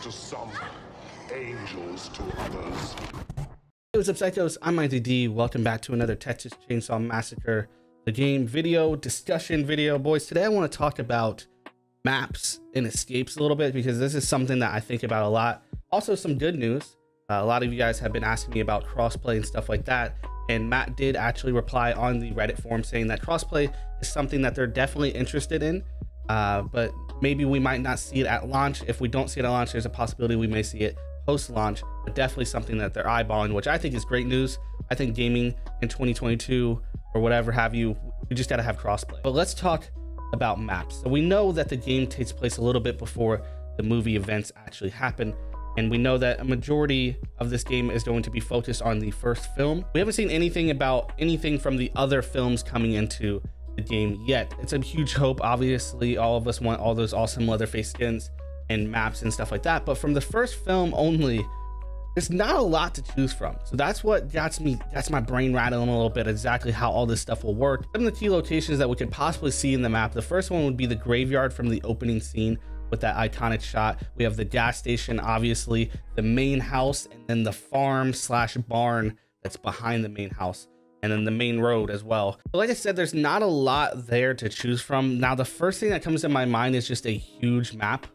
to some, angels to others. Hey, what's up, Psychos? I'm IAnthonyD. Welcome back to another Texas Chain Saw Massacre, the game video discussion video. Boys, today I want to talk about maps and escapes a little bit because this is something that I think about a lot. Also, some good news. A lot of you guys have been asking me about crossplay and stuff like that. And Matt did actually reply on the Reddit forum saying that crossplay is something that they're definitely interested in. But maybe we might not see it at launch. If we don't see it at launch, there's a possibility we may see it post-launch, but definitely something that they're eyeballing, which I think is great news. I think gaming in 2022 or whatever have you, we just got to have crossplay. But let's talk about maps. So we know that the game takes place a little bit before the movie events actually happen. And we know that a majority of this game is going to be focused on the first film. We haven't seen anything about anything from the other films coming into the game yet. It's a huge hope. Obviously, all of us want all those awesome Leatherface skins and maps and stuff like that. But from the first film only, there's not a lot to choose from. So that's what gets my brain rattling a little bit, exactly how all this stuff will work. Some of the key locations that we could possibly see in the map. The first one would be the graveyard from the opening scene with that iconic shot. We have the gas station, obviously, the main house, and then the farm slash barn that's behind the main house, and then the main road as well. But like I said, there's not a lot there to choose from. Now, the first thing that comes to my mind is just a huge map,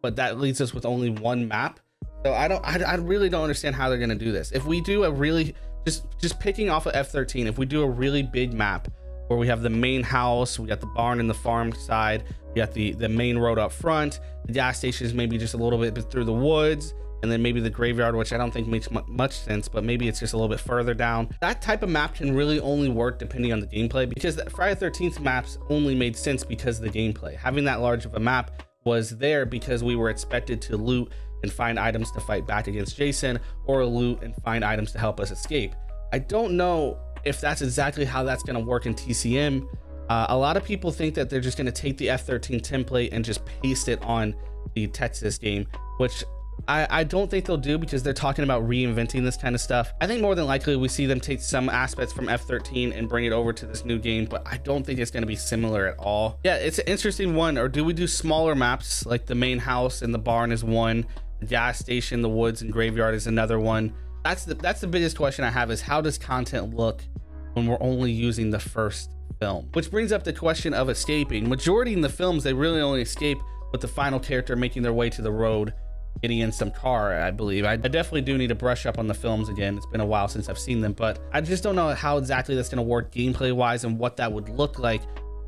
but that leaves us with only one map. So I really don't understand how they're gonna do this. If we do a really, just picking off of F13, if we do a really big map where we have the main house, we got the barn and the farm side, we got the main road up front, the gas station is maybe just a little bit through the woods, and then maybe the graveyard, which I don't think makes much sense, but maybe it's just a little bit further down. That type of map can really only work depending on the gameplay, because the Friday the 13th maps only made sense because of the gameplay. Having that large of a map was there because we were expected to loot and find items to fight back against Jason, or loot and find items to help us escape. I don't know if that's exactly how that's going to work in TCM. A lot of people think that they're just going to take the F13 template and just paste it on the Texas game, which I don't think they'll do, because they're talking about reinventing this kind of stuff. I think more than likely we see them take some aspects from F13 and bring it over to this new game, but I don't think it's going to be similar at all. Yeah, it's an interesting one. Or do we do smaller maps, like the main house and the barn is one, the gas station, the woods and graveyard is another one? That's the biggest question I have, is how does content look when we're only using the first film? Which brings up the question of escaping. Majority in the films, they really only escape with the final character making their way to the road, getting in some car, I believe. I definitely do need to brush up on the films again. It's been a while since I've seen them, but I just don't know how exactly that's going to work gameplay wise and what that would look like.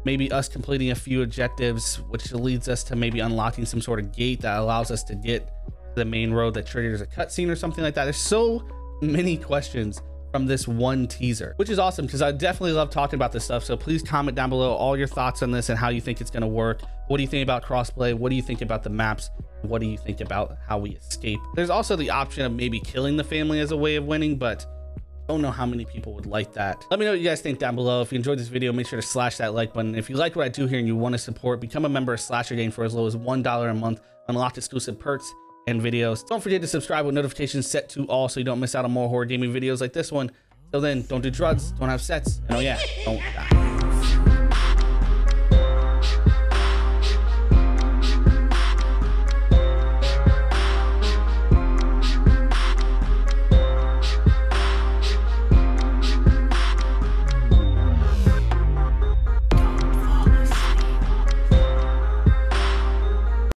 Maybe us completing a few objectives, which leads us to maybe unlocking some sort of gate that allows us to get to the main road that triggers a cutscene or something like that. There's so many questions from this one teaser, which is awesome, because I definitely love talking about this stuff. So please comment down below all your thoughts on this and how you think it's going to work. What do you think about crossplay? What do you think about the maps? What do you think about how we escape? There's also the option of maybe killing the family as a way of winning, but I don't know how many people would like that. Let me know what you guys think down below. If you enjoyed this video, make sure to slash that like button. If you like what I do here and you want to support, become a member of Slasher Gang for as low as $1 a month. Unlock exclusive perks and videos. Don't forget to subscribe with notifications set to all so you don't miss out on more horror gaming videos like this one. Till then, don't do drugs, don't have sex, and oh yeah, don't die.